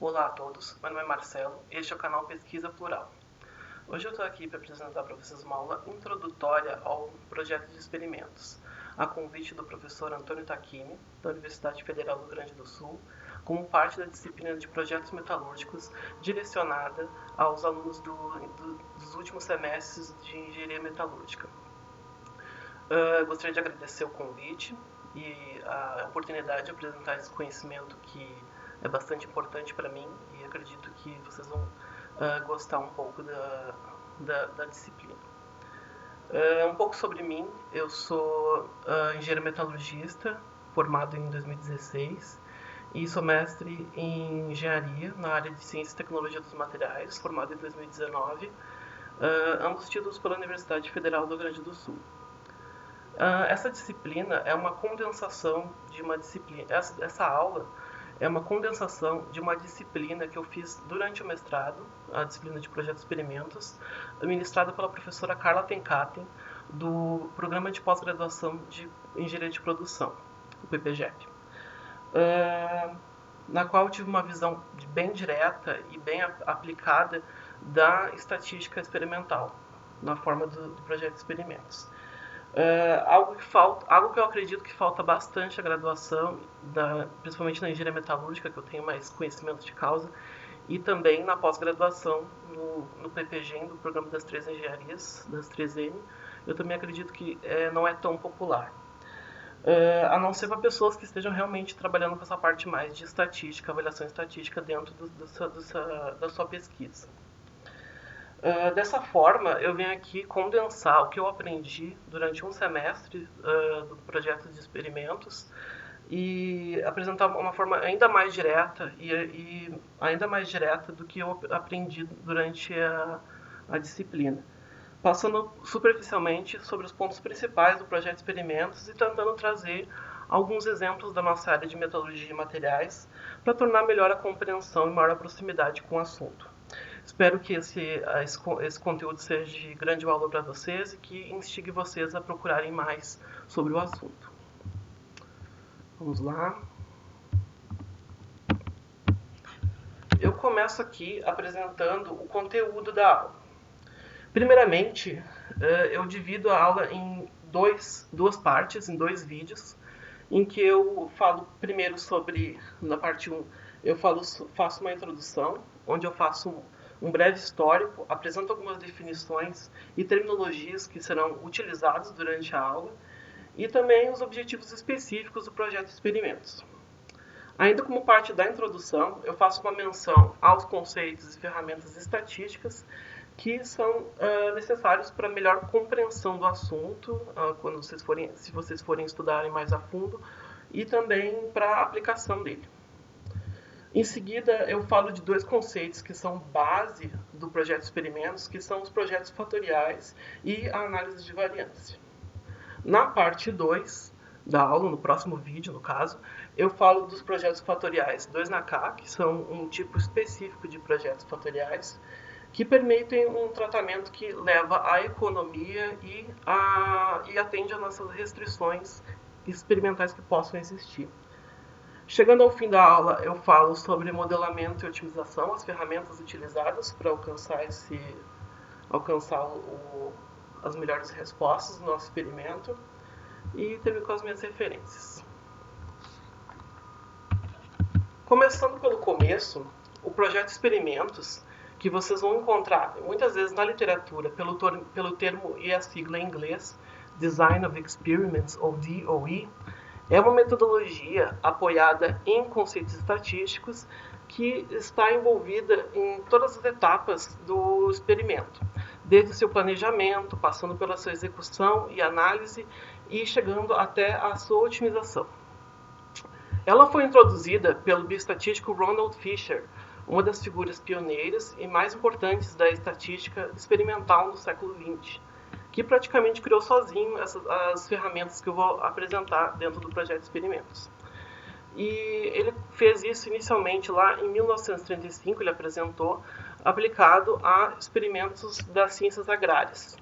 Olá a todos, meu nome é Marcelo e este é o canal Pesquisa Plural. Hoje eu estou aqui para apresentar para vocês uma aula introdutória ao projeto de experimentos, a convite do professor Antônio Tacchini, da Universidade Federal do Rio Grande do Sul, como parte da disciplina de projetos metalúrgicos direcionada aos alunos dos últimos semestres de engenharia metalúrgica. Gostaria de agradecer o convite e a oportunidade de apresentar esse conhecimento que é bastante importante para mim e acredito que vocês vão gostar um pouco da disciplina. Um pouco sobre mim, eu sou engenheiro metalurgista, formado em 2016 e sou mestre em engenharia na área de ciência e tecnologia dos materiais, formado em 2019, ambos títulos pela Universidade Federal do Rio Grande do Sul. Essa disciplina é uma condensação de uma disciplina. Essa aula é uma condensação de uma disciplina que eu fiz durante o mestrado, a disciplina de projetos e experimentos, ministrada pela professora Carla Tenkaten, do Programa de Pós-Graduação de Engenharia de Produção, o PPGEP, na qual eu tive uma visão bem direta e bem aplicada da estatística experimental, na forma do projeto de experimentos. Algo que eu acredito que falta bastante a graduação, principalmente na engenharia metalúrgica, que eu tenho mais conhecimento de causa, e também na pós-graduação no PPGEM, do Programa das Três Engenharias, das 3M, eu também acredito que não é tão popular. A não ser para pessoas que estejam realmente trabalhando com essa parte mais de estatística, avaliação estatística dentro da sua pesquisa. Dessa forma, eu venho aqui condensar o que eu aprendi durante um semestre do projeto de experimentos e apresentar uma forma ainda mais direta e ainda mais direta do que eu aprendi durante a disciplina, passando superficialmente sobre os pontos principais do projeto de experimentos e tentando trazer alguns exemplos da nossa área de metalurgia e materiais para tornar melhor a compreensão e maior a proximidade com o assunto. Espero que esse conteúdo seja de grande valor para vocês e que instigue vocês a procurarem mais sobre o assunto. Vamos lá. Eu começo aqui apresentando o conteúdo da aula. Primeiramente, eu divido a aula em duas partes, em 2 vídeos, em que eu falo primeiro sobre, na parte 1, eu faço uma introdução, onde eu faço um breve histórico, apresento algumas definições e terminologias que serão utilizadas durante a aula e também os objetivos específicos do projeto de experimentos. Ainda como parte da introdução, eu faço uma menção aos conceitos e ferramentas estatísticas que são necessários para melhor compreensão do assunto, se vocês forem estudarem mais a fundo, e também para a aplicação dele. Em seguida, eu falo de 2 conceitos que são base do projeto de experimentos, que são os projetos fatoriais e a análise de variância. Na parte 2 da aula, no próximo vídeo, no caso, eu falo dos projetos fatoriais 2na-K, que são um tipo específico de projetos fatoriais, que permitem um tratamento que leva à economia e atende às nossas restrições experimentais que possam existir. Chegando ao fim da aula, eu falo sobre modelamento e otimização, as ferramentas utilizadas para alcançar as melhores respostas do nosso experimento e termino com as minhas referências. Começando pelo começo, o projeto de experimentos, que vocês vão encontrar muitas vezes na literatura pelo termo e a sigla em inglês, Design of Experiments, ou DOE, é uma metodologia apoiada em conceitos estatísticos que está envolvida em todas as etapas do experimento, desde o seu planejamento, passando pela sua execução e análise e chegando até a sua otimização. Ela foi introduzida pelo bioestatístico Ronald Fisher, uma das figuras pioneiras e mais importantes da estatística experimental no século XX, que praticamente criou sozinho as ferramentas que eu vou apresentar dentro do projeto de experimentos. E ele fez isso inicialmente lá em 1935, ele apresentou, aplicado a experimentos das ciências agrárias.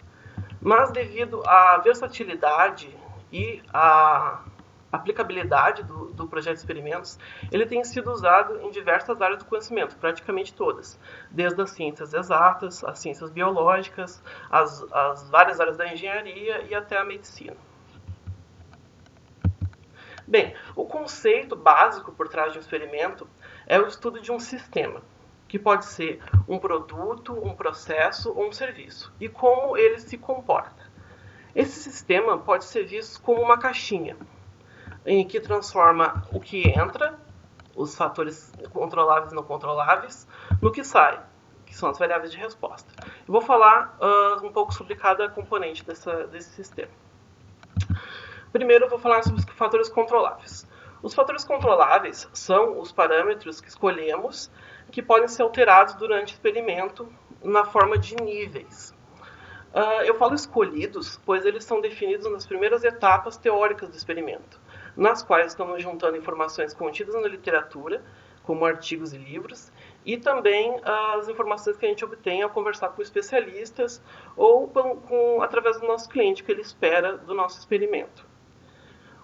Mas devido à versatilidade e à aplicabilidade do projeto de experimentos, ele tem sido usado em diversas áreas do conhecimento, praticamente todas, desde as ciências exatas, as ciências biológicas, as várias áreas da engenharia e até a medicina. Bem, o conceito básico por trás de um experimento é o estudo de um sistema, que pode ser um produto, um processo ou um serviço, e como ele se comporta. Esse sistema pode ser visto como uma caixinha, em que transforma o que entra, os fatores controláveis e não controláveis, no que sai, que são as variáveis de resposta. Eu vou falar um pouco sobre cada componente desse sistema. Primeiro eu vou falar sobre os fatores controláveis. Os fatores controláveis são os parâmetros que escolhemos que podem ser alterados durante o experimento na forma de níveis. Eu falo escolhidos, pois eles são definidos nas primeiras etapas teóricas do experimento, nas quais estamos juntando informações contidas na literatura, como artigos e livros, e também as informações que a gente obtém ao conversar com especialistas ou através do nosso cliente, que ele espera do nosso experimento.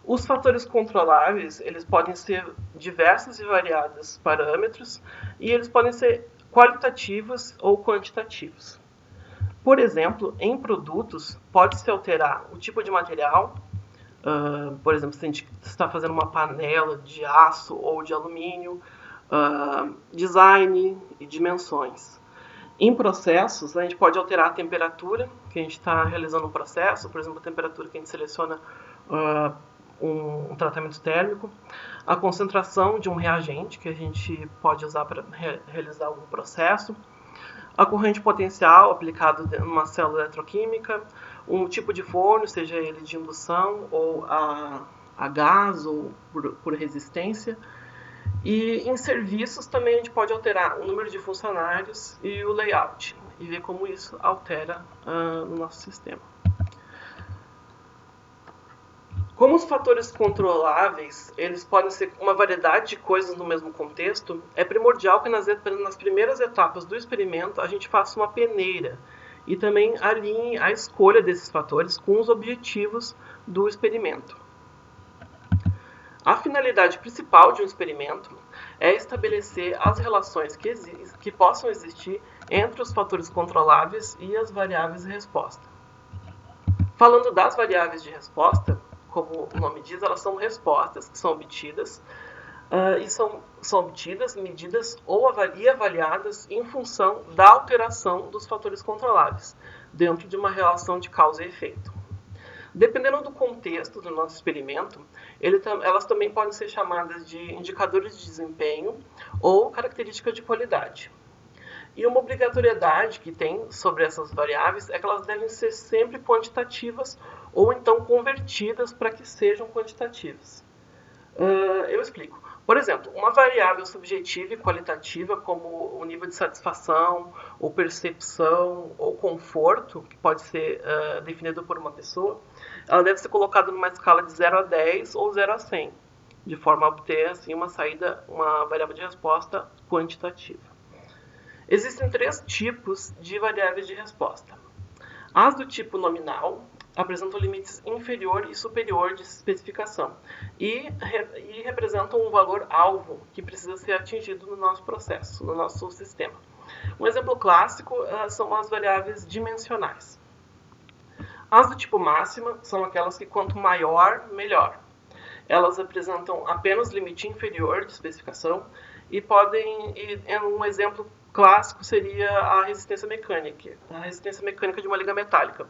Os fatores controláveis, eles podem ser diversos e variados parâmetros, e eles podem ser qualitativos ou quantitativos. Por exemplo, em produtos, pode-se alterar o tipo de material. Por exemplo, se a gente está fazendo uma panela de aço ou de alumínio, design e dimensões. Em processos, a gente pode alterar a temperatura que a gente está realizando um processo, por exemplo, a temperatura que a gente seleciona um tratamento térmico, a concentração de um reagente que a gente pode usar para realizar algum processo, a corrente potencial aplicada em uma célula eletroquímica, um tipo de forno, seja ele de indução ou a gás ou por resistência. E em serviços também a gente pode alterar o número de funcionários e o layout e ver como isso altera no nosso sistema. Como os fatores controláveis, eles podem ser uma variedade de coisas no mesmo contexto, é primordial que nas primeiras etapas do experimento a gente faça uma peneira e também alinhe a escolha desses fatores com os objetivos do experimento. A finalidade principal de um experimento é estabelecer as relações que possam existir entre os fatores controláveis e as variáveis de resposta. Falando das variáveis de resposta, como o nome diz, elas são respostas que são obtidas e são obtidas, medidas ou avaliadas em função da alteração dos fatores controláveis, dentro de uma relação de causa e efeito. Dependendo do contexto do nosso experimento, elas também podem ser chamadas de indicadores de desempenho ou características de qualidade. E uma obrigatoriedade que tem sobre essas variáveis é que elas devem ser sempre quantitativas ou então convertidas para que sejam quantitativas. Eu explico. Por exemplo, uma variável subjetiva e qualitativa, como o nível de satisfação, ou percepção, ou conforto, que pode ser definido por uma pessoa, ela deve ser colocada numa escala de 0 a 10 ou 0 a 100, de forma a obter assim, uma variável de resposta quantitativa. Existem 3 tipos de variáveis de resposta. As do tipo nominal apresentam limites inferior e superior de especificação e representam um valor alvo que precisa ser atingido no nosso processo, no nosso sistema. Um exemplo clássico são as variáveis dimensionais. As do tipo máxima são aquelas que quanto maior, melhor. Elas apresentam apenas limite inferior de especificação e um exemplo clássico seria a resistência mecânica de uma liga metálica,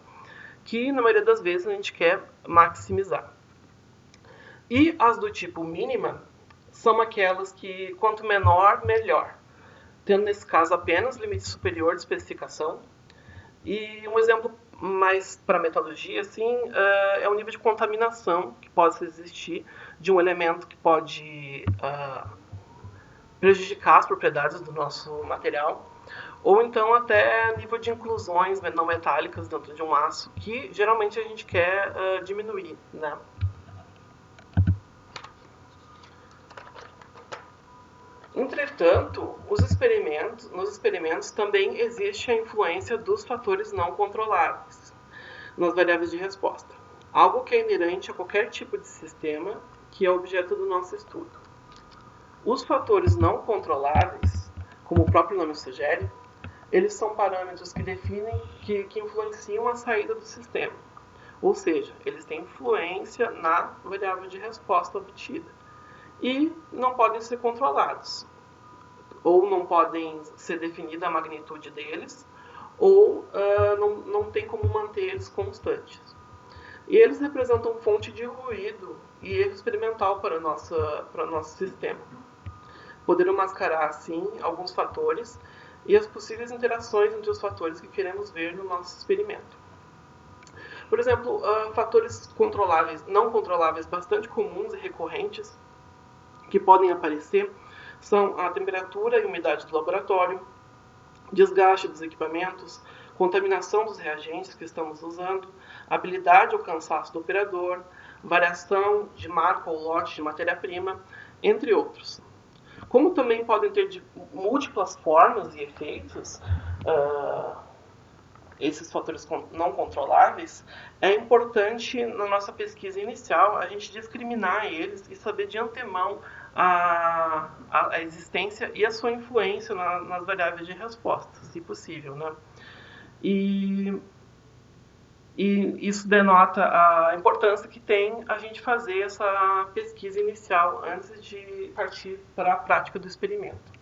que na maioria das vezes a gente quer maximizar. E as do tipo mínima são aquelas que quanto menor, melhor, tendo nesse caso apenas limite superior de especificação. E um exemplo mais para metalurgia assim, é o nível de contaminação que pode existir de um elemento que pode prejudicar as propriedades do nosso material, ou então até nível de inclusões não metálicas dentro de um aço, que geralmente a gente quer diminuir, né? Entretanto, nos experimentos também existe a influência dos fatores não controláveis nas variáveis de resposta, algo que é inerente a qualquer tipo de sistema que é objeto do nosso estudo. Os fatores não controláveis, como o próprio nome sugere, eles são parâmetros que definem, que influenciam a saída do sistema. Ou seja, eles têm influência na variável de resposta obtida. E não podem ser controlados. Ou não podem ser definida a magnitude deles, ou não tem como manter eles constantes. E eles representam fonte de ruído e erro experimental para o nosso sistema. Poderão mascarar, assim, alguns fatores e as possíveis interações entre os fatores que queremos ver no nosso experimento. Por exemplo, fatores controláveis, não controláveis bastante comuns e recorrentes que podem aparecer são a temperatura e umidade do laboratório, desgaste dos equipamentos, contaminação dos reagentes que estamos usando, habilidade ou cansaço do operador, variação de marca ou lote de matéria-prima, entre outros. Como também podem ter de múltiplas formas e efeitos, esses fatores não controláveis, é importante na nossa pesquisa inicial a gente discriminar eles e saber de antemão a existência e a sua influência nas variáveis de resposta, se possível, né? E isso denota a importância que tem a gente fazer essa pesquisa inicial antes de partir para a prática do experimento.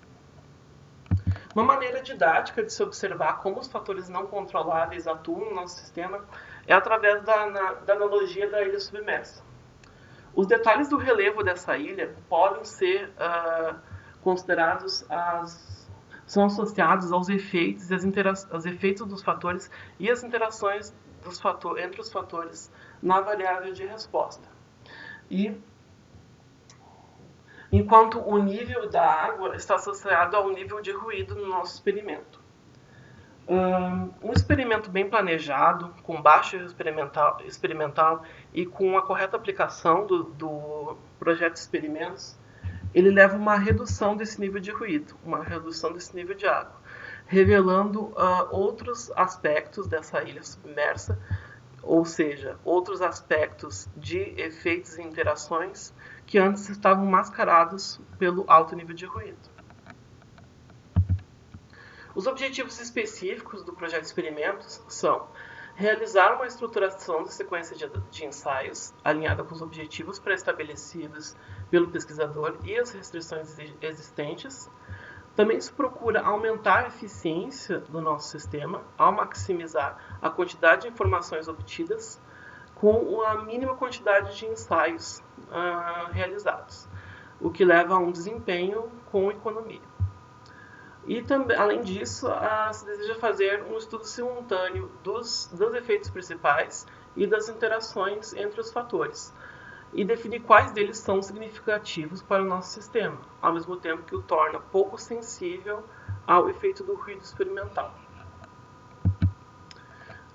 Uma maneira didática de se observar como os fatores não controláveis atuam no nosso sistema é através da analogia da ilha submersa. Os detalhes do relevo dessa ilha podem ser considerados são associados aos efeitos, aos efeitos dos fatores e as interações entre os fatores na variável de resposta. Enquanto o nível da água está associado ao nível de ruído no nosso experimento. Um experimento bem planejado, com baixo experimental e com a correta aplicação do projeto de experimentos, ele leva a uma redução desse nível de ruído, uma redução desse nível de água, revelando outros aspectos dessa ilha submersa, ou seja, outros aspectos de efeitos e interações que antes estavam mascarados pelo alto nível de ruído. Os objetivos específicos do projeto de experimentos são realizar uma estruturação da sequência de ensaios alinhada com os objetivos pré-estabelecidos pelo pesquisador e as restrições existentes. Também se procura aumentar a eficiência do nosso sistema ao maximizar a quantidade de informações obtidas com a mínima quantidade de ensaios realizados, o que leva a um desempenho com economia. E também, além disso, se deseja fazer um estudo simultâneo dos efeitos principais e das interações entre os fatores, e definir quais deles são significativos para o nosso sistema, ao mesmo tempo que o torna pouco sensível ao efeito do ruído experimental.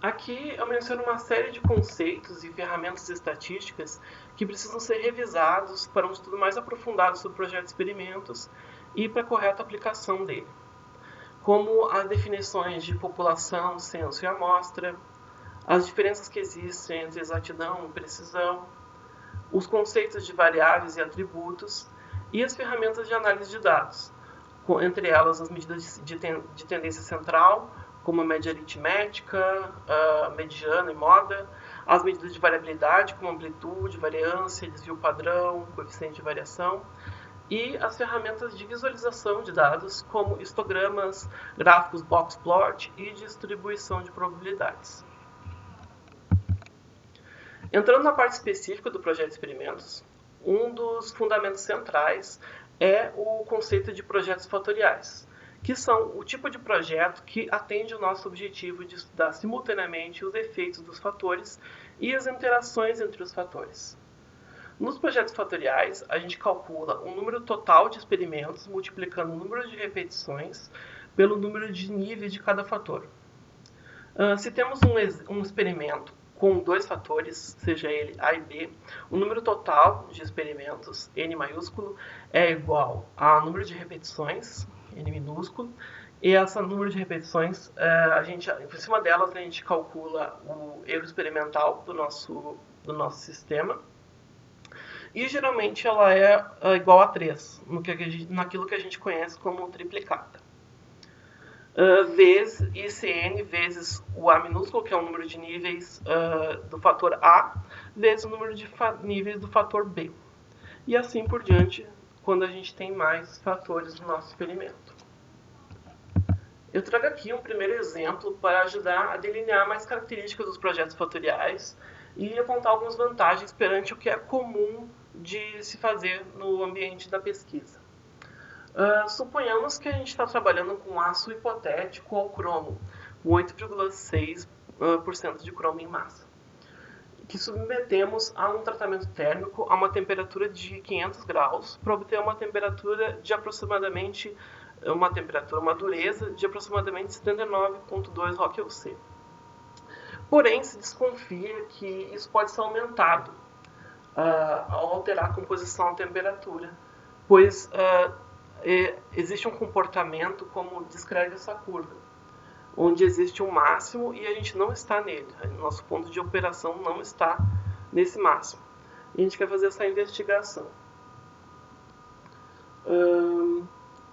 Aqui eu menciono uma série de conceitos e ferramentas estatísticas que precisam ser revisados para um estudo mais aprofundado sobre o projeto de experimentos e para a correta aplicação dele, como as definições de população, censo e amostra, as diferenças que existem entre exatidão e precisão, os conceitos de variáveis e atributos e as ferramentas de análise de dados, entre elas as medidas de tendência central, como a média aritmética, a mediana e moda, as medidas de variabilidade, como amplitude, variância, desvio padrão, coeficiente de variação, e as ferramentas de visualização de dados, como histogramas, gráficos box plot e distribuição de probabilidades. Entrando na parte específica do projeto de experimentos, um dos fundamentos centrais é o conceito de projetos fatoriais, que são o tipo de projeto que atende o nosso objetivo de estudar simultaneamente os efeitos dos fatores e as interações entre os fatores. Nos projetos fatoriais, a gente calcula o número total de experimentos multiplicando o número de repetições pelo número de níveis de cada fator. Se temos um experimento com dois fatores, seja ele A e B, o número total de experimentos, N maiúsculo, é igual ao número de repetições, N minúsculo, e esse número de repetições, em cima delas a gente calcula o erro experimental do nosso sistema, e geralmente ela é igual a 3, naquilo que a gente conhece como triplicata. Vezes ICN vezes o A minúsculo, que é o número de níveis do fator A, vezes o número de níveis do fator B. E assim por diante, quando a gente tem mais fatores no nosso experimento. Eu trago aqui um primeiro exemplo para ajudar a delinear mais características dos projetos fatoriais e apontar algumas vantagens perante o que é comum de se fazer no ambiente da pesquisa. Suponhamos que a gente está trabalhando com aço hipotético ao cromo, com 8,6% de cromo em massa, que submetemos a um tratamento térmico a uma temperatura de 500 graus para obter uma temperatura de aproximadamente uma dureza de aproximadamente 79,2 RoC. Porém, se desconfia que isso pode ser aumentado ao alterar a composição à temperatura, pois existe um comportamento como descreve essa curva, onde existe um máximo e a gente não está nele. Nosso ponto de operação não está nesse máximo. E a gente quer fazer essa investigação.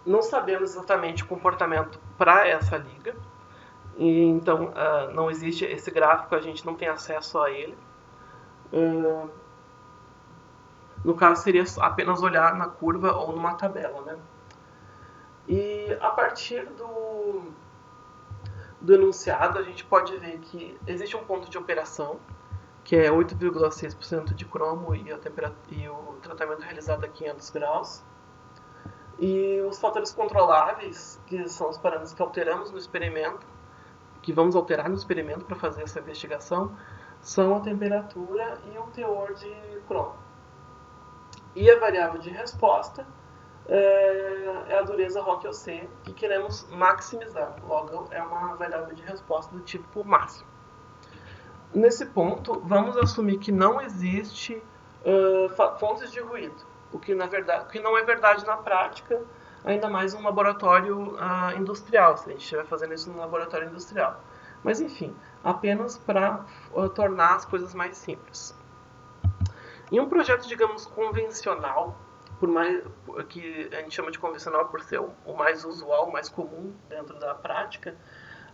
Não sabemos exatamente o comportamento para essa liga, e então não existe esse gráfico, a gente não tem acesso a ele. No caso, seria apenas olhar na curva ou numa tabela, né? E a partir do enunciado, a gente pode ver que existe um ponto de operação, que é 8,6% de cromo e o tratamento realizado a 500 graus. E os fatores controláveis, que são os parâmetros que alteramos no experimento, que vamos alterar no experimento para fazer essa investigação, são a temperatura e o teor de cromo. E a variável de resposta é a dureza RoC que queremos maximizar. Logo, é uma variável de resposta do tipo máximo. Nesse ponto, vamos assumir que não existe fontes de ruído, o que não é verdade na prática, ainda mais em um laboratório industrial, se a gente estiver fazendo isso num laboratório industrial. Mas enfim, apenas para tornar as coisas mais simples. Em um projeto, digamos, convencional, que a gente chama de convencional por ser o mais usual, o mais comum dentro da prática,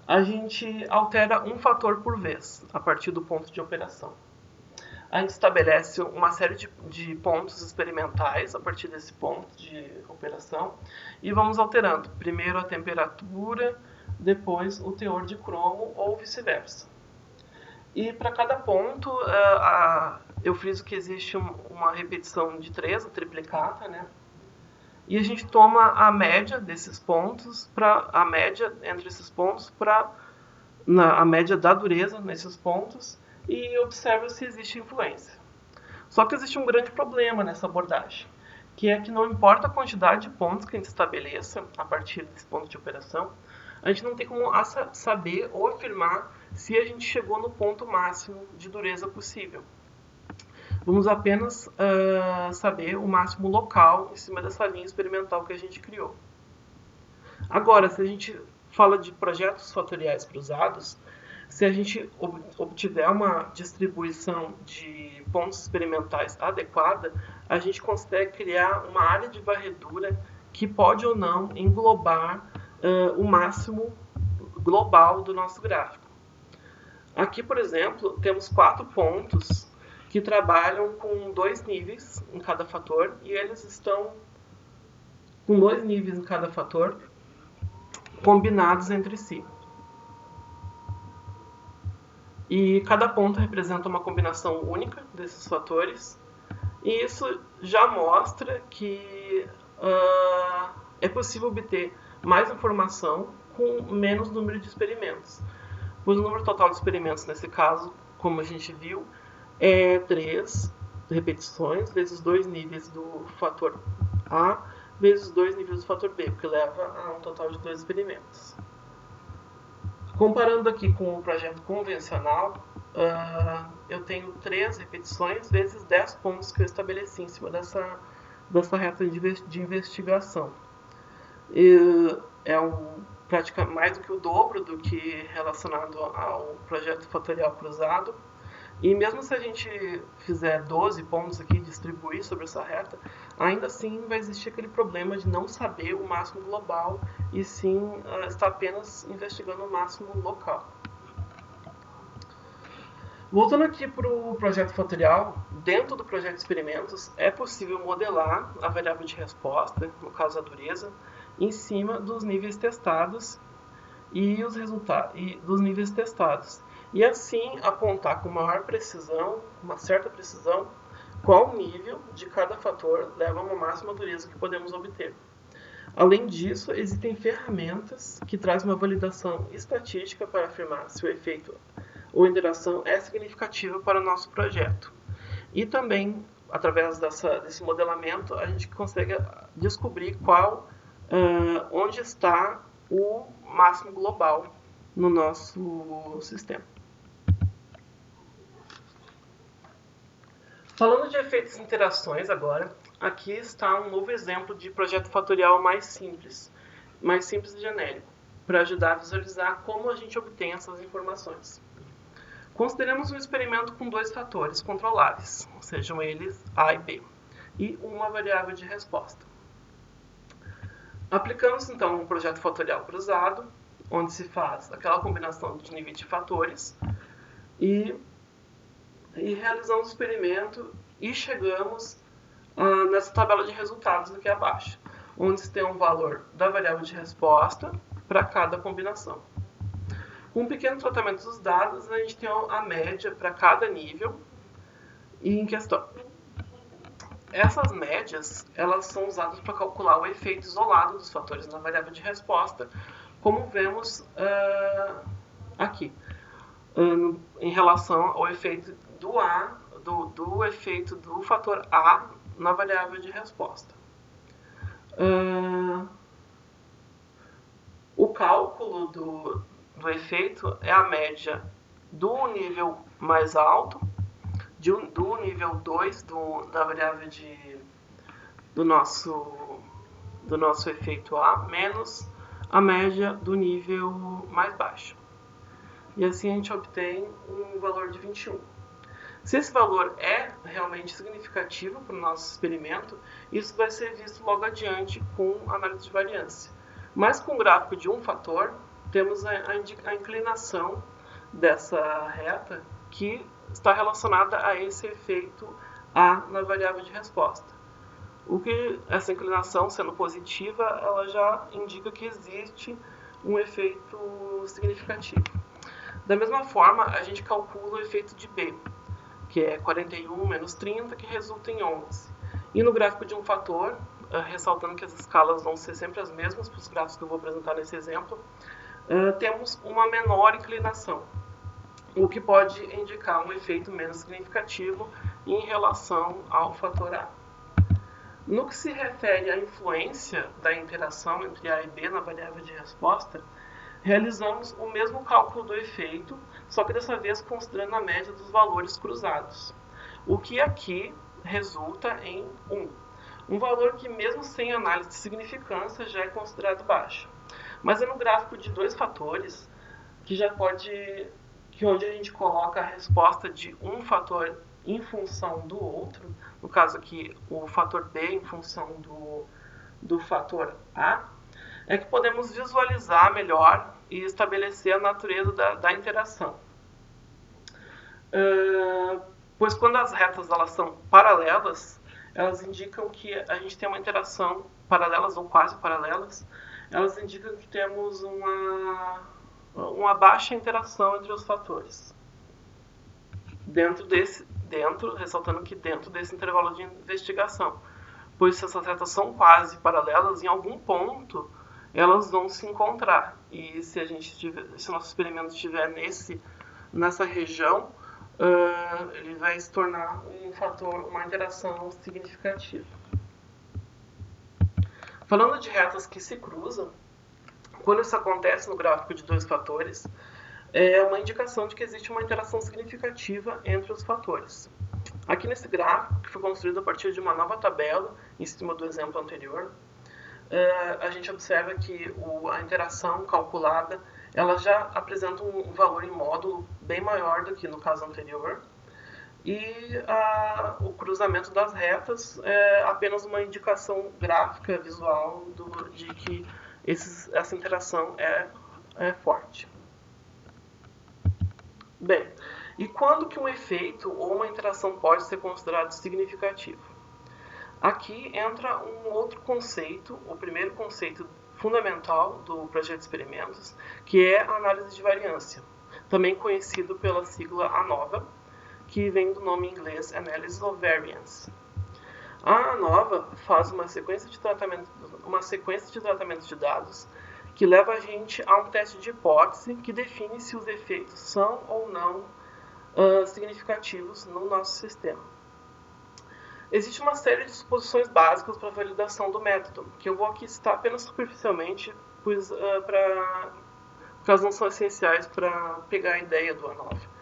a gente altera um fator por vez, a partir do ponto de operação. A gente estabelece uma série de pontos experimentais a partir desse ponto de operação e vamos alterando. Primeiro a temperatura, depois o teor de cromo ou vice-versa. E para cada ponto, eu friso que existe uma repetição de 3, a triplicata, né? E a gente toma a média desses pontos, a média entre esses pontos, a média da dureza nesses pontos, e observa se existe influência. Só que existe um grande problema nessa abordagem, que é que não importa a quantidade de pontos que a gente estabeleça a partir desse ponto de operação, a gente não tem como saber ou afirmar se a gente chegou no ponto máximo de dureza possível. Vamos apenas saber o máximo local em cima dessa linha experimental que a gente criou. Agora, se a gente fala de projetos fatoriais cruzados, se a gente obtiver uma distribuição de pontos experimentais adequada, a gente consegue criar uma área de varredura que pode ou não englobar o máximo global do nosso gráfico. Aqui, por exemplo, temos 4 pontos que trabalham com 2 níveis em cada fator, e eles estão com 2 níveis em cada fator combinados entre si. E cada ponto representa uma combinação única desses fatores, e isso já mostra que é possível obter mais informação com menos número de experimentos. Pois o número total de experimentos, nesse caso, como a gente viu, é 3 repetições vezes 2 níveis do fator A vezes 2 níveis do fator B, o que leva a um total de 2 experimentos. Comparando aqui com o projeto convencional, eu tenho 3 repetições vezes 10 pontos que eu estabeleci em cima dessa reta de investigação. É praticamente mais do que o dobro do que relacionado ao projeto fatorial cruzado. E mesmo se a gente fizer 12 pontos aqui, distribuir sobre essa reta, ainda assim vai existir aquele problema de não saber o máximo global e sim estar apenas investigando o máximo local. Voltando aqui para o projeto fatorial, dentro do projeto de experimentos é possível modelar a variável de resposta, no caso a dureza, em cima dos níveis testados e os resultados dos níveis testados. E assim apontar com maior precisão, uma certa precisão, qual nível de cada fator leva a uma máxima dureza que podemos obter. Além disso, existem ferramentas que trazem uma validação estatística para afirmar se o efeito ou interação é significativa para o nosso projeto. E também, através desse modelamento, a gente consegue descobrir onde está o máximo global no nosso sistema. Falando de efeitos e interações agora, aqui está um novo exemplo de projeto fatorial mais simples e genérico, para ajudar a visualizar como a gente obtém essas informações. Consideremos um experimento com dois fatores controláveis, sejam eles A e B, e uma variável de resposta. Aplicamos então um projeto fatorial cruzado, onde se faz aquela combinação de níveis de fatores e realizamos o experimento e chegamos nessa tabela de resultados aqui abaixo, onde se tem um valor da variável de resposta para cada combinação. Com um pequeno tratamento dos dados, a gente tem a média para cada nível em questão. Essas médias elas são usadas para calcular o efeito isolado dos fatores na variável de resposta, como vemos aqui, em relação ao efeito do efeito do fator A na variável de resposta. O cálculo do efeito é a média do nível mais alto, do nível 2 da variável do nosso efeito A, menos a média do nível mais baixo. E assim a gente obtém um valor de 21. Se esse valor é realmente significativo para o nosso experimento, isso vai ser visto logo adiante com análise de variância. Mas com o gráfico de um fator, temos a inclinação dessa reta que está relacionada a esse efeito A na variável de resposta. O que essa inclinação, sendo positiva, ela já indica que existe um efeito significativo. Da mesma forma, a gente calcula o efeito de B, que é 41 menos 30, que resulta em 11. E no gráfico de um fator, ressaltando que as escalas vão ser sempre as mesmas para os gráficos que eu vou apresentar nesse exemplo, temos uma menor inclinação, o que pode indicar um efeito menos significativo em relação ao fator A. No que se refere à influência da interação entre A e B na variável de resposta, realizamos o mesmo cálculo do efeito, só que dessa vez considerando a média dos valores cruzados, o que aqui resulta em 1. Um valor que, mesmo sem análise de significância, já é considerado baixo. Mas é no gráfico de dois fatores que onde a gente coloca a resposta de um fator em função do outro, no caso aqui o fator B em função do fator A, é que podemos visualizar melhor e estabelecer a natureza da interação. Pois quando as retas elas são paralelas, elas indicam que a gente tem uma interação paralelas ou quase paralelas, elas indicam que temos uma baixa interação entre os fatores. Ressaltando que dentro desse intervalo de investigação. Pois se essas retas são quase paralelas, em algum ponto elas vão se encontrar. E se o nosso experimento estiver nessa região, ele vai se tornar uma interação significativa. Falando de retas que se cruzam, quando isso acontece no gráfico de dois fatores, é uma indicação de que existe uma interação significativa entre os fatores. Aqui nesse gráfico, que foi construído a partir de uma nova tabela, em cima do exemplo anterior, a gente observa que a interação calculada ela já apresenta um valor em módulo bem maior do que no caso anterior, E o cruzamento das retas é apenas uma indicação gráfica, visual, de que essa interação é forte. Bem, e quando que um efeito ou uma interação pode ser considerado significativo? Aqui entra um outro conceito, o primeiro conceito fundamental do projeto de experimentos, que é a análise de variância, também conhecido pela sigla ANOVA, que vem do nome em inglês Analysis of Variance. A ANOVA faz uma sequência de tratamentos de dados que leva a gente a um teste de hipótese que define se os efeitos são ou não significativos no nosso sistema. Existe uma série de suposições básicas para a validação do método, que eu vou aqui citar apenas superficialmente, pois elas não são essenciais para pegar a ideia do ANOVA.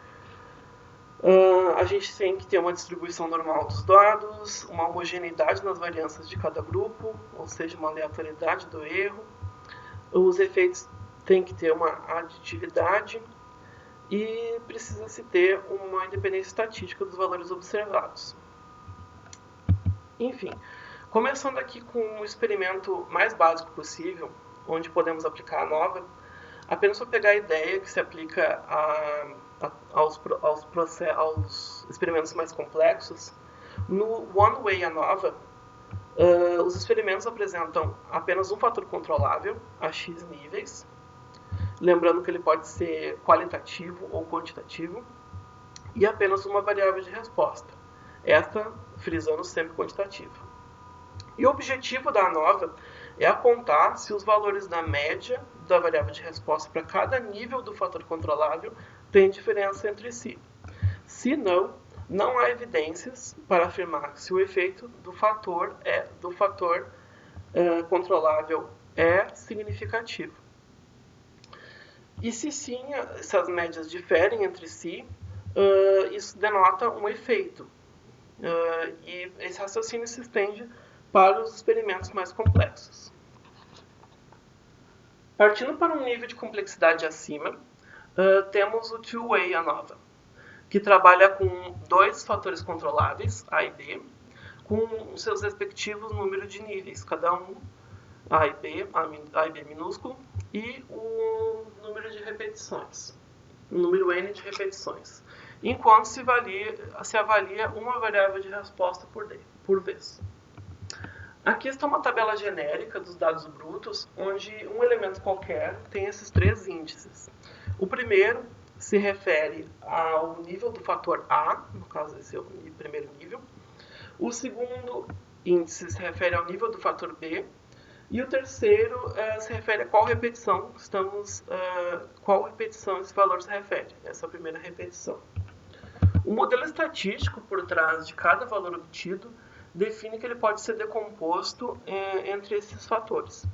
A gente tem que ter uma distribuição normal dos dados, uma homogeneidade nas variâncias de cada grupo, ou seja, uma aleatoriedade do erro. Os efeitos têm que ter uma aditividade e precisa-se ter uma independência estatística dos valores observados. Enfim, começando aqui com o experimento mais básico possível, onde podemos aplicar a ANOVA, apenas para pegar a ideia que se aplica aos experimentos mais complexos. No One Way ANOVA, os experimentos apresentam apenas um fator controlável a x níveis, lembrando que ele pode ser qualitativo ou quantitativo, e apenas uma variável de resposta, esta frisando sempre quantitativa. E o objetivo da ANOVA é apontar se os valores da média da variável de resposta para cada nível do fator controlável têm diferença entre si. Se não há evidências para afirmar se o efeito do fator controlável é significativo. E se sim, se as médias diferem entre si, isso denota um efeito. E esse raciocínio se estende para os experimentos mais complexos. Partindo para um nível de complexidade acima, temos o Two-Way ANOVA, que trabalha com dois fatores controláveis, A e B, com seus respectivos números de níveis, cada um, A e B minúsculo, e o número de repetições, o número N de repetições, enquanto se avalia uma variável de resposta por vez. Aqui está uma tabela genérica dos dados brutos, onde um elemento qualquer tem esses três índices. O primeiro se refere ao nível do fator A, no caso esse é o primeiro nível. O segundo índice se refere ao nível do fator B. E o terceiro se refere a qual repetição esse valor se refere, essa primeira repetição. O modelo estatístico por trás de cada valor obtido define que ele pode ser decomposto entre esses fatores.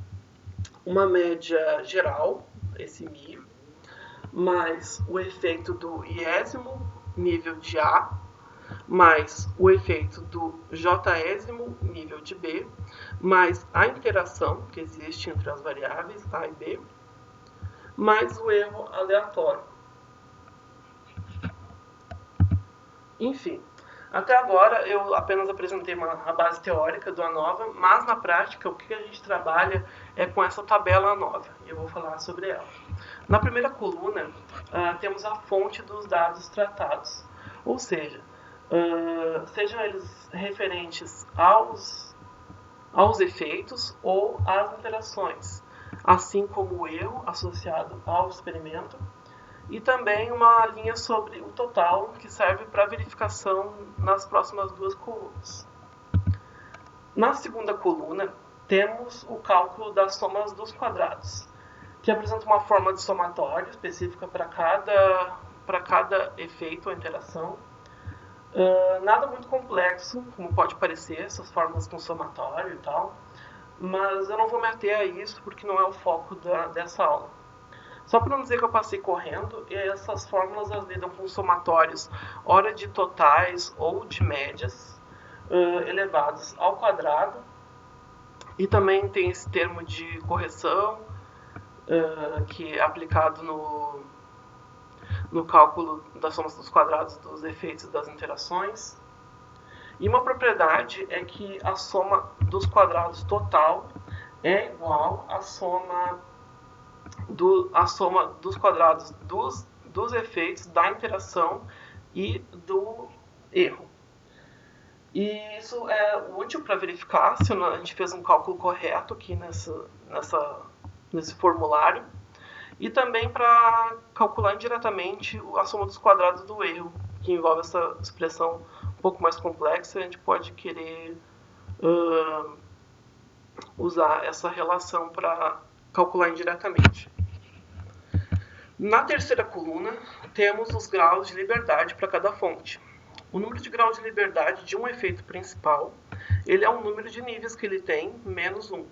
Uma média geral, esse μ, mais o efeito do iésimo nível de A, mais o efeito do jésimo nível de B, mais a interação que existe entre as variáveis A e B, mais o erro aleatório. Enfim, até agora eu apenas apresentei a base teórica do ANOVA, mas na prática o que a gente trabalha é com essa tabela ANOVA, e eu vou falar sobre ela. Na primeira coluna temos a fonte dos dados tratados, ou seja, sejam eles referentes aos efeitos ou às interações, assim como o erro associado ao experimento, e também uma linha sobre o total, que serve para verificação nas próximas duas colunas. Na segunda coluna, temos o cálculo das somas dos quadrados, que apresenta uma forma de somatório específica para cada efeito ou interação. Nada muito complexo, como pode parecer, essas fórmulas com somatório e tal, mas eu não vou me ater a isso porque não é o foco dessa aula. Só para não dizer que eu passei correndo, essas fórmulas lidam com somatórios, ora de totais ou de médias, elevados ao quadrado, e também tem esse termo de correção, que é aplicado no cálculo das somas dos quadrados dos efeitos das interações. E uma propriedade é que a soma dos quadrados total é igual à soma dos quadrados dos efeitos da interação e do erro. E isso é útil para verificar se a gente fez um cálculo correto aqui nesse formulário, e também para calcular indiretamente a soma dos quadrados do erro, que envolve essa expressão um pouco mais complexa. A gente pode querer usar essa relação para calcular indiretamente. Na terceira coluna, temos os graus de liberdade para cada fonte. O número de graus de liberdade de um efeito principal, ele é o número de níveis que ele tem, menos 1.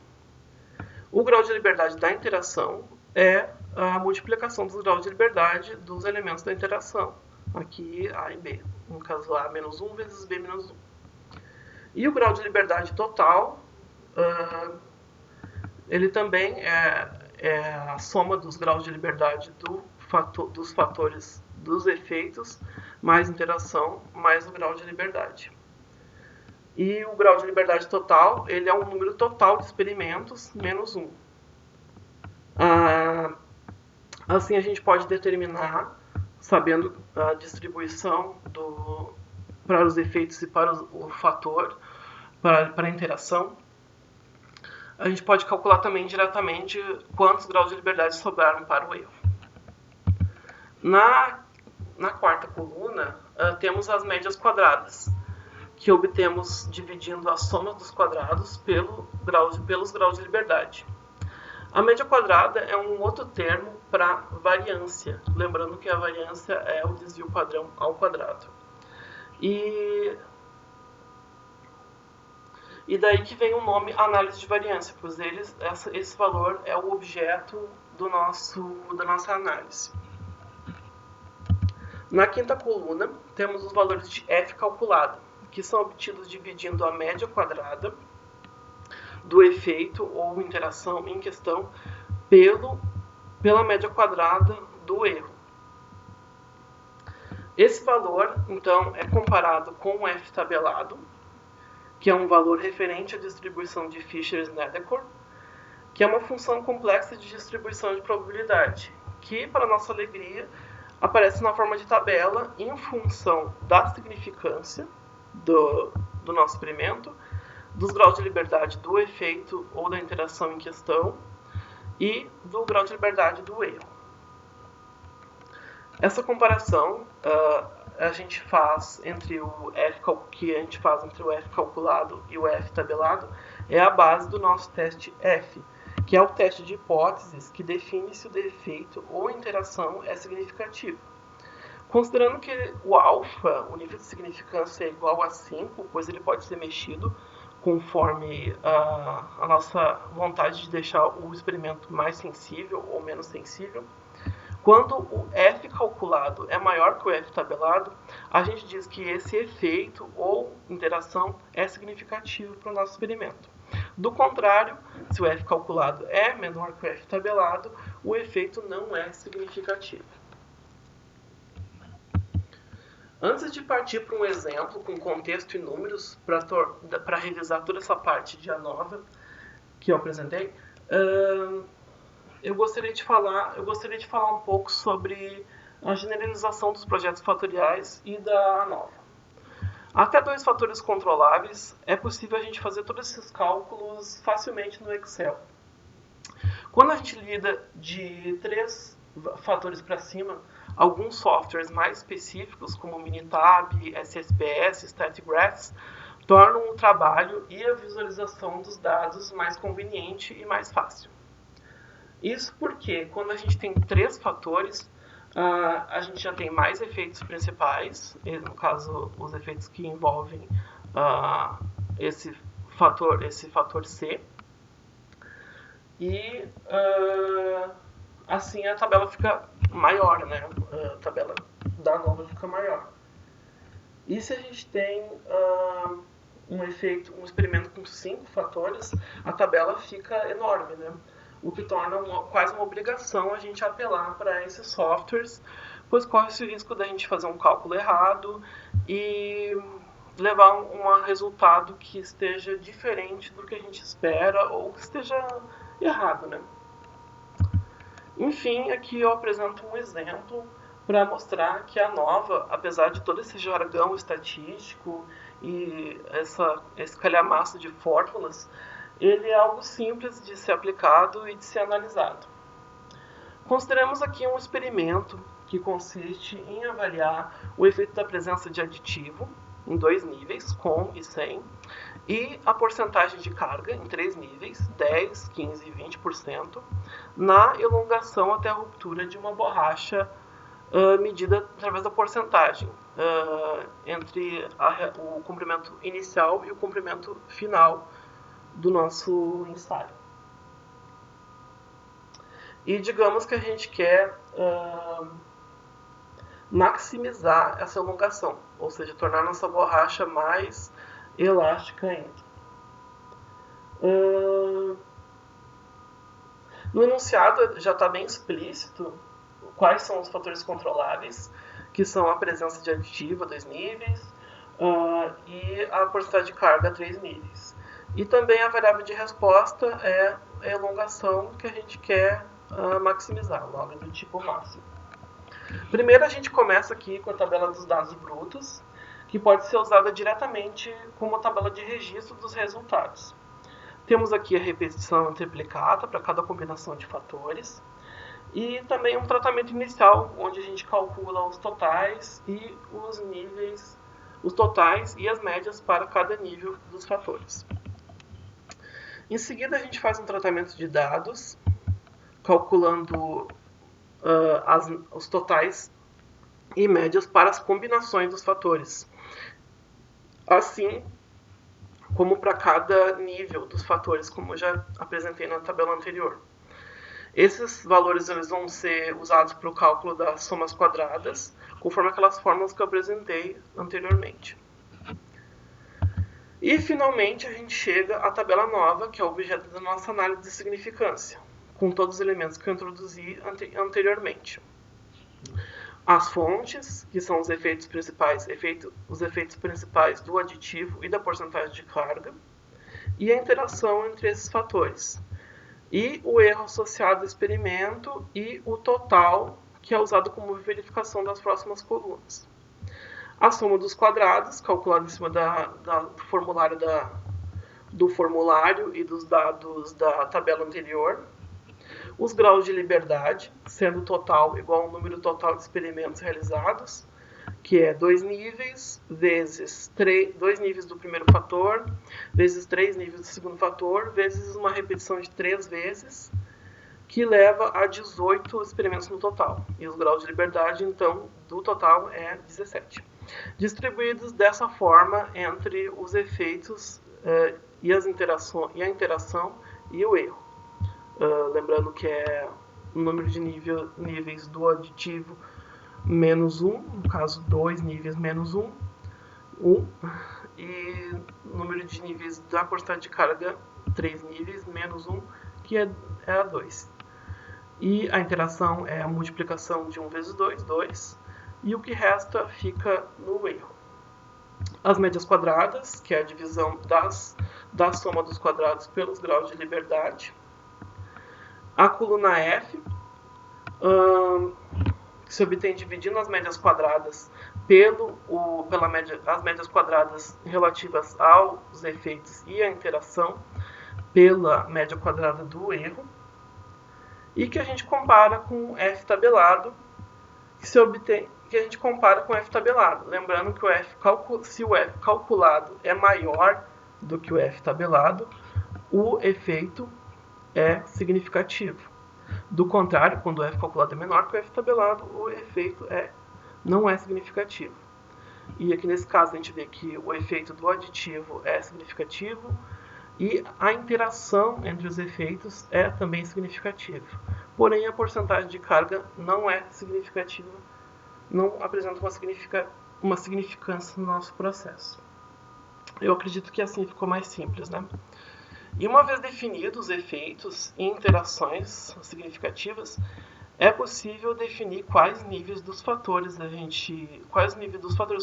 O grau de liberdade da interação é a multiplicação dos graus de liberdade dos elementos da interação. Aqui, A e B. No caso, A menos 1 vezes B menos 1. E o grau de liberdade total, ele também é a soma dos graus de liberdade dos fatores dos efeitos, mais interação, mais o grau de liberdade. E o grau de liberdade total, ele é um número total de experimentos, menos 1. Assim a gente pode determinar, sabendo a distribuição para os efeitos e para o fator, para a interação, a gente pode calcular também diretamente quantos graus de liberdade sobraram para o erro. Na quarta coluna, temos as médias quadradas, que obtemos dividindo a soma dos quadrados pelos graus de liberdade. A média quadrada é um outro termo para variância, lembrando que a variância é o desvio padrão ao quadrado. E daí que vem o nome análise de variância, pois esse valor é o objeto da nossa análise. Na quinta coluna, temos os valores de f calculado, que são obtidos dividindo a média quadrada do efeito ou interação em questão pela média quadrada do erro. Esse valor, então, é comparado com o f tabelado, que é um valor referente à distribuição de Fisher-Snedeker, que é uma função complexa de distribuição de probabilidade, que, para nossa alegria, aparece na forma de tabela em função da significância do nosso experimento, dos graus de liberdade do efeito ou da interação em questão e do grau de liberdade do erro. Essa comparação a gente faz entre o f calculado e o f tabelado é a base do nosso teste F, que é o teste de hipóteses que define se o defeito ou interação é significativo. Considerando que o alfa, o nível de significância, é igual a 5, pois ele pode ser mexido conforme a nossa vontade de deixar o experimento mais sensível ou menos sensível, quando o f calculado é maior que o f tabelado, a gente diz que esse efeito ou interação é significativo para o nosso experimento. Do contrário, se o f calculado é menor que o f tabelado, o efeito não é significativo. Antes de partir para um exemplo com contexto e números, para revisar toda essa parte de ANOVA que eu apresentei, eu gostaria de falar um pouco sobre a generalização dos projetos fatoriais e da ANOVA. Até 2 fatores controláveis, é possível a gente fazer todos esses cálculos facilmente no Excel. Quando a gente lida de 3 fatores para cima, alguns softwares mais específicos, como Minitab, SSPS, StatGraphs, tornam o trabalho e a visualização dos dados mais conveniente e mais fácil. Isso porque, quando a gente tem 3 fatores, a gente já tem mais efeitos principais, no caso, os efeitos que envolvem esse fator C, e assim a tabela fica maior, né? A tabela da ANOVA fica maior. E se a gente tem um experimento com 5 fatores, a tabela fica enorme, né? O que torna quase uma obrigação a gente apelar para esses softwares, pois corre-se o risco da gente fazer um cálculo errado e levar um resultado que esteja diferente do que a gente espera ou que esteja errado, né? Enfim, aqui eu apresento um exemplo para mostrar que a ANOVA, apesar de todo esse jargão estatístico e esse calhamaço de fórmulas, ele é algo simples de ser aplicado e de ser analisado. Consideremos aqui um experimento que consiste em avaliar o efeito da presença de aditivo em 2 níveis, com e sem, e a porcentagem de carga em 3 níveis, 10, 15 e 20%, na elongação até a ruptura de uma borracha medida através da porcentagem entre o comprimento inicial e o comprimento final do nosso ensaio. E digamos que a gente quer maximizar essa elongação, ou seja, tornar nossa borracha mais elástica ainda. No enunciado já está bem explícito quais são os fatores controláveis, que são a presença de aditivo a 2 níveis e a porcentagem de carga a 3 níveis. E também a variável de resposta é a elongação que a gente quer maximizar, log do tipo máximo. Primeiro a gente começa aqui com a tabela dos dados brutos, que pode ser usada diretamente como tabela de registro dos resultados. Temos aqui a repetição triplicada para cada combinação de fatores e também um tratamento inicial, onde a gente calcula os totais e os níveis, os totais e as médias para cada nível dos fatores. Em seguida a gente faz um tratamento de dados, calculando os totais e médias para as combinações dos fatores, assim como para cada nível dos fatores, como eu já apresentei na tabela anterior. Esses valores eles vão ser usados para o cálculo das somas quadradas, conforme aquelas fórmulas que eu apresentei anteriormente. E, finalmente, a gente chega à tabela nova, que é o objeto da nossa análise de significância, com todos os elementos que eu introduzi anteriormente. As fontes, que são os efeitos principais do aditivo e da porcentagem de carga, e a interação entre esses fatores, e o erro associado ao experimento e o total, que é usado como verificação das próximas colunas. A soma dos quadrados, calculada em cima do formulário e dos dados da tabela anterior. Os graus de liberdade, sendo o total igual ao número total de experimentos realizados, que é 2 níveis, vezes 2 níveis do primeiro fator, vezes 3 níveis do segundo fator, vezes uma repetição de 3 vezes, que leva a 18 experimentos no total. E os graus de liberdade, então, do total é 17. Distribuídos dessa forma entre os efeitos e a interação e o erro. Lembrando que é o número de níveis do aditivo menos 1, no caso 2 níveis menos 1, e o número de níveis da porcentagem de carga 3 níveis menos 1, que é a 2. E a interação é a multiplicação de 1 vezes 2, 2, e o que resta fica no erro. As médias quadradas, que é a divisão da soma dos quadrados pelos graus de liberdade. A coluna F, que se obtém dividindo as médias quadradas as médias quadradas relativas aos efeitos e à interação pela média quadrada do erro, e que a gente compara com o F tabelado, que a gente compara com o F tabelado. Lembrando que se o F calculado é maior do que o F tabelado, o efeito é significativo. Do contrário, quando o F calculado é menor que o F tabelado, o efeito não é significativo. E aqui nesse caso a gente vê que o efeito do aditivo é significativo e a interação entre os efeitos é também significativa. Porém, a porcentagem de carga não é significativa, não apresenta uma significância no nosso processo. Eu acredito que assim ficou mais simples, né? E uma vez definidos os efeitos e interações significativas, é possível definir quais níveis dos fatores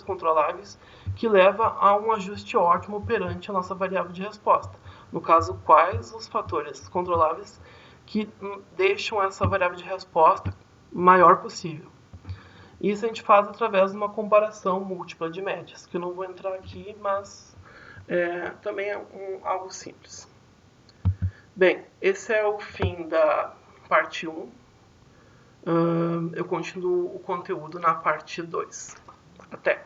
controláveis que leva a um ajuste ótimo perante a nossa variável de resposta. No caso, quais os fatores controláveis que deixam essa variável de resposta maior possível. Isso a gente faz através de uma comparação múltipla de médias, que eu não vou entrar aqui, mas também é algo simples. Bem, esse é o fim da parte 1. Eu continuo o conteúdo na parte 2. Até!